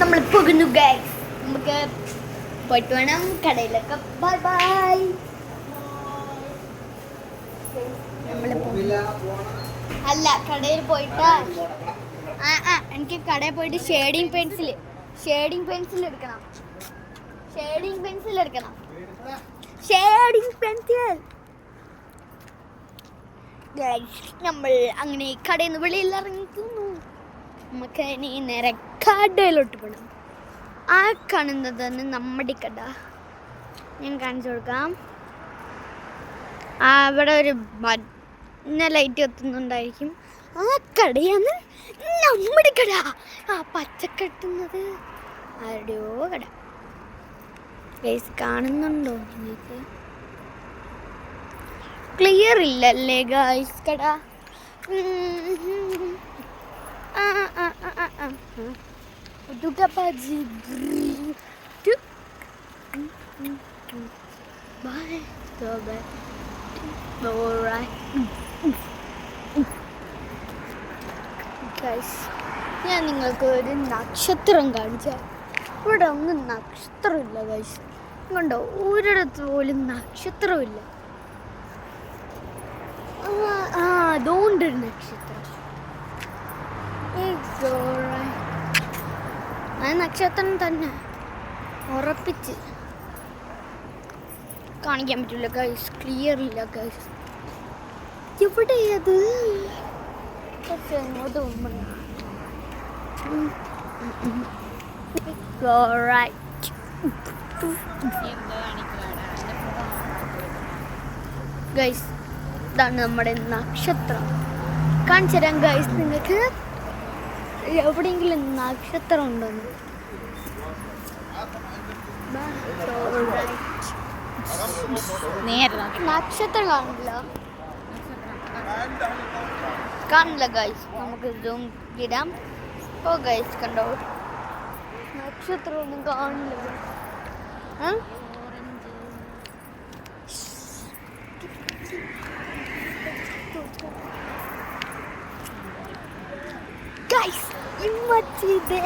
നമ്മൾ പോകുന്നു ഗൈസ്. നമുക്ക് പോയിട്ട് വേണം കടയിലൊക്കെ. Bye bye. അല്ല, കടയിൽ പോയിട്ട് എനിക്ക് കടയിൽ പോയിട്ട് ഷേഡിങ് പെൻസിൽ എടുക്കണം. ഷേഡിങ് പെൻസിൽ നമ്മൾ അങ്ങനെ കടയിൽ നിന്ന് വെളിയിൽ ഇറങ്ങിക്കുന്നു. നമുക്ക് ഇനി നേരെ കടയിലോട്ട് പോകണം. ആ കാണുന്നതാണ് നമ്മുടെ കട. ഞാൻ കാണിച്ചു കൊടുക്കാം. അവിടെ ഒരു മഞ്ഞ ലൈറ്റ് കത്തുന്നുണ്ടായിരിക്കും. ആ കടയാണ് നമ്മുടെ കട. ആ പച്ച കെട്ടുന്നത് ആരുടെയോ കട. ഗൈസ്, കാണുന്നുണ്ടോ നിങ്ങൾക്ക്? ക്ലിയർ ഇല്ലല്ലേ ഗൈസ് കട? ഞാൻ നിങ്ങൾക്ക് ഒരു നക്ഷത്രം കാണിച്ചാൽ ഇവിടെ ഒന്നും നക്ഷത്രമില്ല ഗൈസ്. കണ്ടോ, ഒരിടത്ത് പോലും നക്ഷത്രമില്ല. അതുകൊണ്ടൊരു നക്ഷത്രം. ആ നക്ഷത്രം തന്നെ ഉറപ്പിച്ച് കാണിക്കാൻ പറ്റില്ല ഗൈസ്. ക്ലിയർ ഇല്ല ഗൈസ്. എവിടെയത്? പക്ഷെ എങ്ങോട്ട് പോകുമ്പോൾ ഗൈസ്, ഇതാണ് നമ്മുടെ നക്ഷത്രം. കാണിച്ചു തരാം ഗൈസ് നിങ്ങൾക്ക്. എവിടെയെങ്കിലും നക്ഷത്രം ഉണ്ടോന്ന്? നക്ഷത്രം കാണില്ല ഗൈസ്. നമുക്ക് സൂം ഇടാം. ഓ ഗൈസ്, കണ്ടോ, നക്ഷത്രം ഒന്നും കാണില്ല.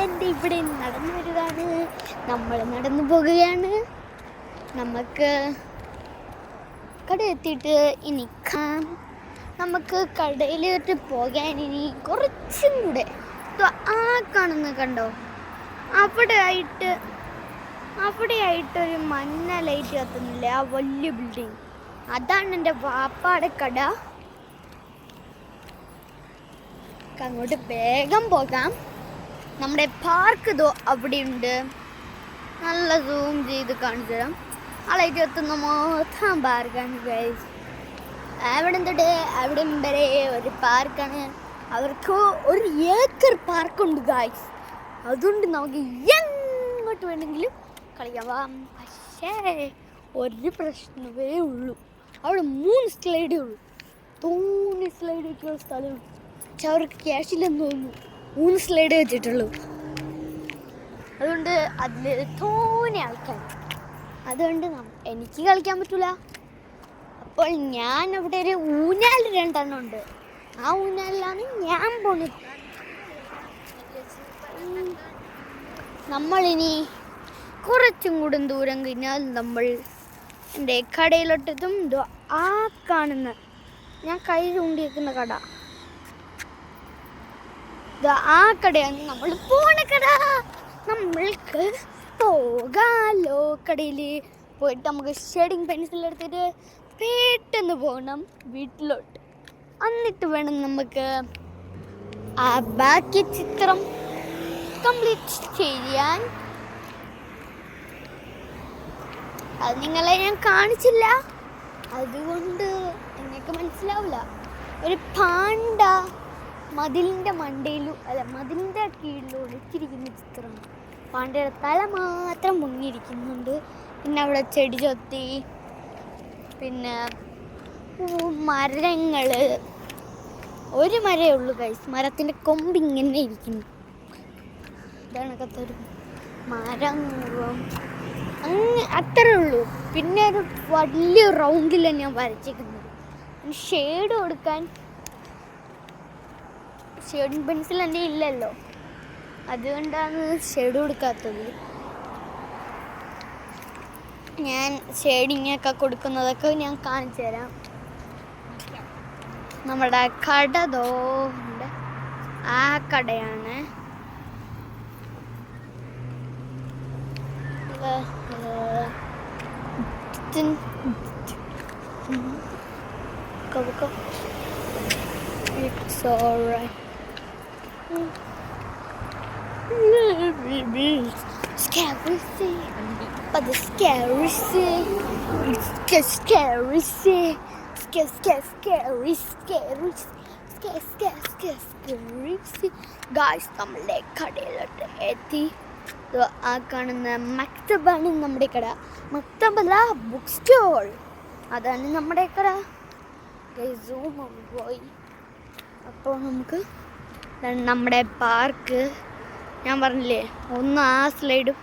എൻ്റെ ഇവിടെ നടന്നു വരികയാണ്. നമ്മൾ നടന്നു പോകുകയാണ്. നമുക്ക് കട എത്തിയിട്ട് ഇനി നമുക്ക് കടയിലോട്ട് പോകാൻ ഇനി കുറച്ചും കൂടെ. ആ കാണുന്ന കണ്ടോ, അവിടെയായിട്ടൊരു മഞ്ഞ ലൈറ്റ് കത്തുന്നില്ലേ? ആ വലിയ ബിൽഡിങ്, അതാണ് എൻ്റെ വാപ്പാടെ കട. അങ്ങോട്ട് വേഗം പോകാം. നമ്മുടെ പാർക്ക് ഇതോ അവിടെയുണ്ട്. നല്ല സൂം ചെയ്ത് കാണിച്ചു തരാം. ആ ലൈറ്റ് കത്തുന്ന മൊത്തം പാർക്കാണ് ഗൈസ്. അവിടെ വരെ ഒരു പാർക്കാണ്. അവർക്ക് 1 ഏക്കർ പാർക്കുണ്ട് ഗൈസ്. അതുകൊണ്ട് നമുക്ക് എങ്ങോട്ട് വേണമെങ്കിലും കളിക്കാം. പക്ഷേ ഒരു പ്രശ്നമേ ഉള്ളൂ, അവിടെ 3 സ്ലൈഡേ ഉള്ളൂ. 3 സ്ലൈഡ് വെച്ചുള്ള സ്ഥലം. പക്ഷെ അവർക്ക് ക്യാഷില്ലെന്ന് തോന്നുന്നു. 3 സ്ലൈഡ് വെച്ചിട്ടുള്ളൂ. അതുകൊണ്ട് അതിൽ തോനെ ആൾക്കാർ. അതുകൊണ്ട് എനിക്ക് കളിക്കാൻ പറ്റില്ല. അപ്പോൾ ഞാൻ അവിടെ ഒരു ഊഞ്ഞാൽ 2 ഉണ്ട്. ആ ഊഞ്ഞാലിലാണ് ഞാൻ പോകുന്നത്. നമ്മളിനി കുറച്ചും കൂടെ ദൂരം കഴിഞ്ഞാൽ നമ്മൾ എൻ്റെ കടയിലോട്ടെത്തും. ആ കാണുന്ന ഞാൻ കൈ ചൂണ്ടിയേക്കുന്ന കട, ആ കടയാണ് നമ്മൾ പോണ കട. നമ്മൾക്ക് പോകാലോ കടയിൽ പോയിട്ട് നമുക്ക് ഷേഡിങ് പെൻസിൽ എടുത്തിട്ട് പെട്ടെന്ന് പോകണം വീട്ടിലോട്ട്. എന്നിട്ട് വേണം നമുക്ക് ആ ബാക്കി ചിത്രം കംപ്ലീറ്റ് ചെയ്യാൻ. അത് നിങ്ങളെ ഞാൻ കാണിച്ചില്ല, അതുകൊണ്ട് നിങ്ങൾക്ക് മനസ്സിലാവില്ല. ഒരു പാണ്ട മതിലിൻ്റെ മതിലിൻ്റെ കീഴിൽ ഒളിച്ചിരിക്കുന്ന ചിത്രമാണ്. പാണ്ടയുടെ തല മാത്രം മുങ്ങിയിരിക്കുന്നുണ്ട്. പിന്നെ അവിടെ ചെടി ചൊത്തി, പിന്നെ മരങ്ങൾ. ഒരു മരമേ ഉള്ളൂ ഗൈസ്. മരത്തിൻ്റെ കൊമ്പ് ഇങ്ങനെ ഇരിക്കുന്നു. ഇതാണൊക്കെ മരം അത്രേ ഉള്ളൂ. പിന്നെ ഒരു വലിയ റൗണ്ടിലാണ് ഞാൻ വരച്ചിരിക്കുന്നത്. ഷെയ്ഡ് കൊടുക്കാൻ ഷേഡിങ് പെൻസിൽ എൻ്റെ ഇല്ലല്ലോ. അതുകൊണ്ടാണ് ഷെയ്ഡ് കൊടുക്കാത്തത്. ഞാൻ ഷെയ്ഡിങ്ങൊക്കെ കൊടുക്കുന്നതൊക്കെ ഞാൻ കാണിച്ചു തരാം. നമ്മുടെ കട ഉണ്ട്, ആ കടയാണ്. It's alright. Scary sea, but the scary sea, scary sea, scary sea. Guys, നമ്മളെ കടയിലോട്ട് എത്തി. ആ കാണുന്ന മക്തബാണ് നമ്മുടെ കട. മക്തബല്ല, ബുക്ക് സ്റ്റോൾ, അതാണ് നമ്മുടെ കട. സൂം പോയി. അപ്പോൾ നമുക്ക് നമ്മുടെ പാർക്ക്, ഞാൻ പറഞ്ഞില്ലേ ഒന്ന് ആ സ്ലൈഡും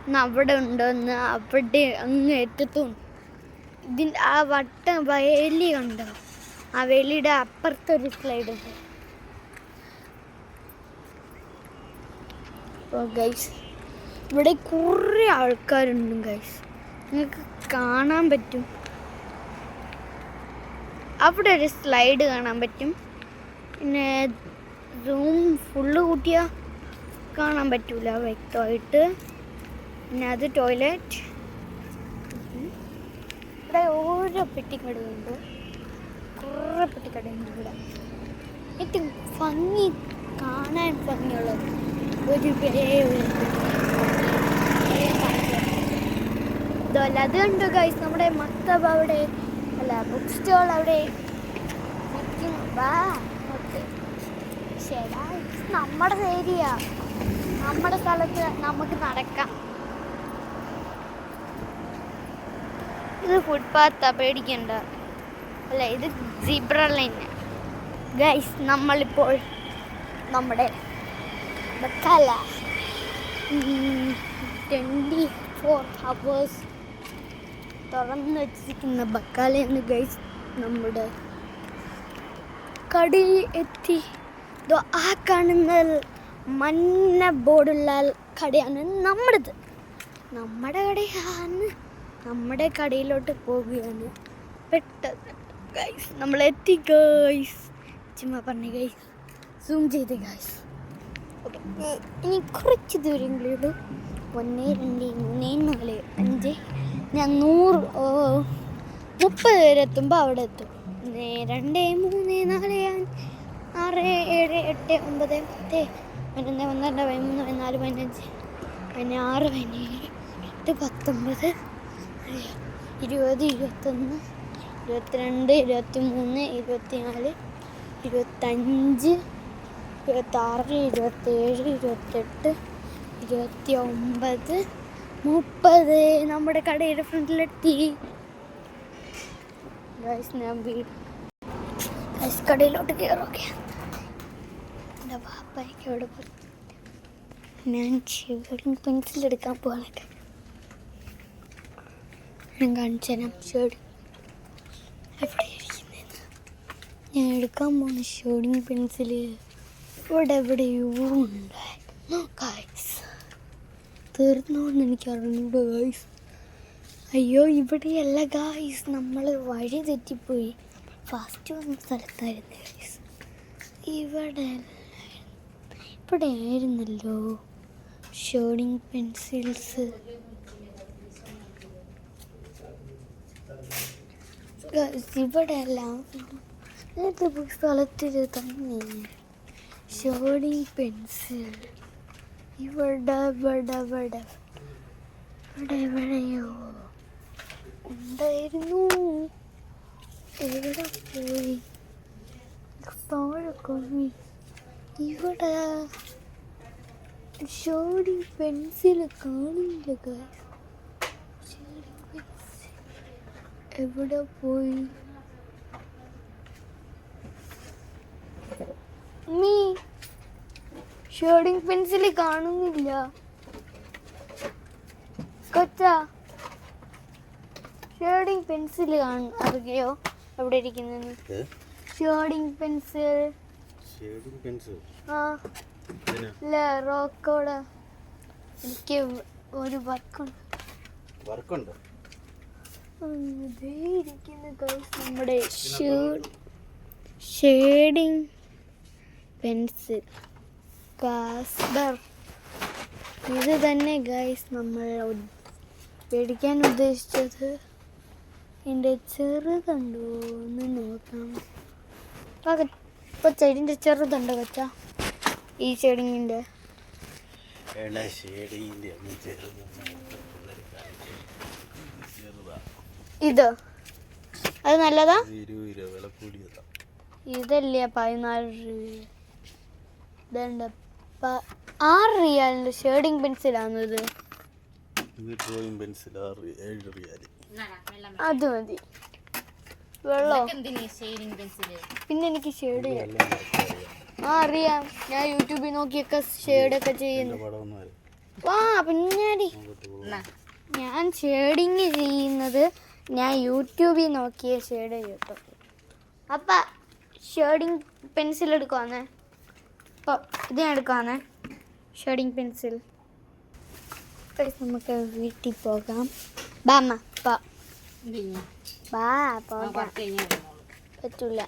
ഒന്ന് അവിടെ ഉണ്ടോന്ന്, അവിടെ അങ്ങ് എത്തത്തും. ഇതിൻ്റെ ആ വട്ടം വേലി കണ്ടോ, ആ വേലിയുടെ അപ്പുറത്തൊരു സ്ലൈഡുണ്ട്. അപ്പോൾ ഗൈസ് ഇവിടെ കുറേ ആൾക്കാരുണ്ട് ഗൈസ്, നിങ്ങൾക്ക് കാണാൻ പറ്റും. അവിടെ ഒരു സ്ലൈഡ് കാണാൻ പറ്റും. പിന്നെ റൂം ഫുള്ള് കൂട്ടിയാൽ കാണാൻ പറ്റൂല വ്യക്തമായിട്ട്. പിന്നെ അത് ടോയ്ലറ്റ്. ഇവിടെ ഓരോ പെട്ടിക്കടയുണ്ട്, കുറേ പെട്ടിക്കടയുണ്ട് ഇവിടെ. ഏറ്റവും ഭംഗി, കാണാൻ ഭംഗിയുള്ളത് ഒരു ഇതല്ല. അത് കണ്ടു ഗൈസ്, നമ്മുടെ മക്തബ് അവിടെ അല്ല, ബുക്ക് സ്റ്റോൾ അവിടെ. ശരി, നമ്മുടെ ഏരിയ, നമ്മുടെ സ്ഥലത്ത് നമുക്ക് നടക്കാം. ഇത് ഫുട്പാത്താ, പേടിക്കണ്ട. അല്ല, ഇത് സീബ്ര ലൈൻ. ഗൈസ് നമ്മളിപ്പോൾ നമ്മുടെ ബക്കാല 24 hours തുറന്നു വെച്ചിരിക്കുന്ന ബക്കാലയാണ് ഗൈസ്. നമ്മുടെ കടയിൽ എത്തി. ആ കാണുന്ന മഞ്ഞ ബോർഡുള്ള കടയാണ് നമ്മുടേത്. നമ്മുടെ കടയാണ്. നമ്മുടെ കടയിലോട്ട് പോവുകയാണ് പെട്ടെന്ന് ഗൈസ്. നമ്മളെത്തി ഗൈസ്. ചുമ്മാ പറഞ്ഞു ഗൈസ്, സൂം ചെയ്ത് ഗൈസ്. ഓക്കെ, ഇനി കുറച്ച് ദൂരങ്ങളിലൂടെ 1 2 3 4 5 ഞാൻ 30 പേര് എത്തുമ്പോൾ അവിടെ എത്തും. 1 2 3 4 6 7 8 9 10 11 12 13 14 15 16 17 18 19 20 21 22 23 24 25 26 27 28 29 30 നമ്മുടെ കടയുടെ ഫ്രണ്ടിലെത്തി ഗൈസ്. ഞാൻ കടയിലോട്ട് കയറൊക്കെ. എൻ്റെ പാപ്പയ്ക്ക് അവിടെ പോയി. ഞാൻ ഷെയ്ഡിങ് പെൻസിൽ എടുക്കാൻ പോകാനൊക്കെ ഞാൻ കാണിച്ചു തരാം. ഷെയ്ഡ് എവിടെ ഇരിക്കുന്നത്, ഞാൻ എടുക്കാൻ പോകുന്ന ഷെയ്ഡിങ് പെൻസിൽ ഇവിടെ എവിടെയോ ഉണ്ടായിരുന്നു ഗൈസ്. തീർന്നോന്ന് എനിക്ക് അറിഞ്ഞൂട ഗൈസ്. അയ്യോ, ഇവിടെയല്ല ഗൈസ്, നമ്മൾ വഴി തെറ്റിപ്പോയി. ഫസ്റ്റ് വന്ന സ്ഥലത്തായിരുന്നു ഗൈസ്. ഇവിടെ ആയിരുന്നല്ലോ ഷെയ്ഡിങ് പെൻസിൽസ്. ഇവിടെ അല്ല, സ്ഥലത്തിൽ തന്നെ ഷെയ്ഡിങ് പെൻസിൽ. എവിടെയോ ഉണ്ടായിരുന്നു. എവിടെ പോയി? താഴെ ഇവിടെ ഷെയ്ഡിങ് പെൻസിൽ കാണില്ല ഗൈസ്. എവിടെ പോയി? ഷെയ്ഡിങ് പെൻസിൽ കാണുന്നില്ല കൊച്ചാ. ഷെയ്ഡിങ് പെൻസിൽ അറിയോ എവിടെ ഇരിക്കുന്നത്? Shading pencil. ആ ഇല്ല റോക്കോടെ എനിക്ക് ഒരു വർക്കുണ്ട്. നമ്മുടെ ഷേഡിങ് പെൻസിൽ കാസ്ബർ ഇത് തന്നെ ഗൈസ് നമ്മൾ മേടിക്കാൻ ഉദ്ദേശിച്ചത്. എൻ്റെ ചെറുതുണ്ടോ എന്ന് നോക്കാം. കൊച്ച ഇതിൻ്റെ ചെറുതുണ്ടോ കൊച്ച? ഈ ഷേഡിങ്ങിൻ്റെ ഇത് അത് നല്ലതാ. ഇതല്ലേ 14 രൂപ. ഇതുണ്ട് 6 റിയാലിൻ്റെ ഷേഡിങ് പെൻസിലാണ് ഇത്. അത് മതി. വെള്ളം പിന്നെ എനിക്ക് ഷെയ്ഡ് അറിയാം. ഞാൻ യൂട്യൂബിൽ നോക്കിയൊക്കെ ഷെയ്ഡൊക്കെ ചെയ്യുന്നു. പിന്നാടി ഞാൻ ഷെയ്ഡിങ് ചെയ്യുന്നത് ഞാൻ യൂട്യൂബിൽ നോക്കിയ ഷെയ്ഡ് കിട്ടും. അപ്പം ഷെയ്ഡിങ് പെൻസിൽ എടുക്കുവാന്നേ. അപ്പോൾ ഇത് ഞാൻ എടുക്കുവാന്നേ ഷെയ്ഡിങ് പെൻസിൽ. നമുക്ക് വീട്ടിൽ പോകാം. ബാമ്മ പോകാം. പറ്റൂല.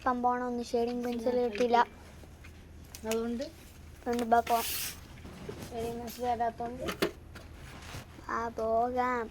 പമ്പോണം ഒന്നും ഷെയ്ഡിങ് പെൻസിൽ കിട്ടിയില്ല. അതുകൊണ്ട് പോകാം. ഷെയ്ഡിങ് പെൻസിൽ തരാത്തോണ്ട് പോകാം.